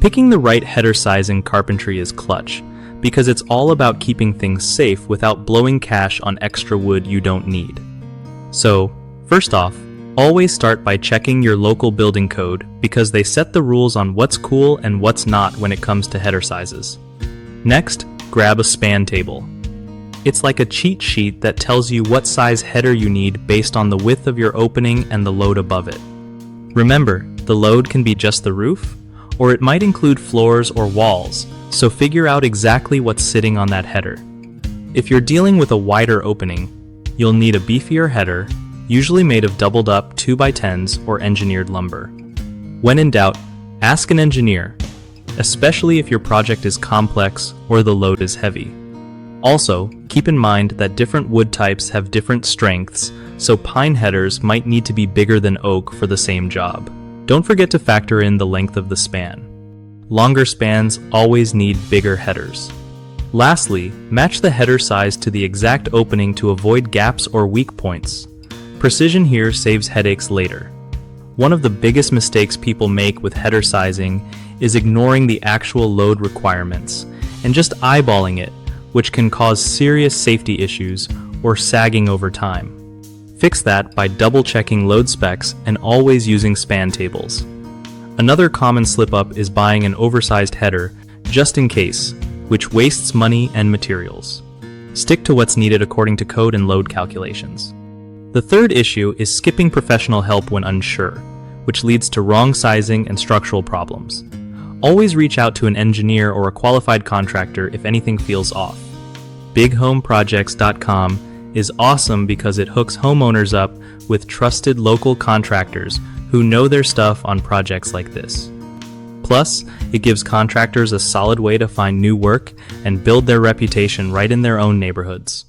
Picking the right header size in carpentry is clutch, because it's all about keeping things safe without blowing cash on extra wood you don't need. So, first off, always start by checking your local building code because they set the rules on what's cool and what's not when it comes to header sizes. Next, grab a span table. It's like a cheat sheet that tells you what size header you need based on the width of your opening and the load above it. Remember, the load can be just the roof, or it might include floors or walls, so figure out exactly what's sitting on that header. If you're dealing with a wider opening, you'll need a beefier header, usually made of doubled up 2x10s or engineered lumber. When in doubt, ask an engineer, especially if your project is complex or the load is heavy. Also, keep in mind that different wood types have different strengths, so pine headers might need to be bigger than oak for the same job. Don't forget to factor in the length of the span. Longer spans always need bigger headers. Lastly, match the header size to the exact opening to avoid gaps or weak points. Precision here saves headaches later. One of the biggest mistakes people make with header sizing is ignoring the actual load requirements and just eyeballing it, which can cause serious safety issues or sagging over time. Fix that by double-checking load specs and always using span tables. Another common slip-up is buying an oversized header just in case, which wastes money and materials. Stick to what's needed according to code and load calculations. The third issue is skipping professional help when unsure, which leads to wrong sizing and structural problems. Always reach out to an engineer or a qualified contractor if anything feels off. BigHomeProjects.com is awesome because it hooks homeowners up with trusted local contractors who know their stuff on projects like this. Plus, it gives contractors a solid way to find new work and build their reputation right in their own neighborhoods.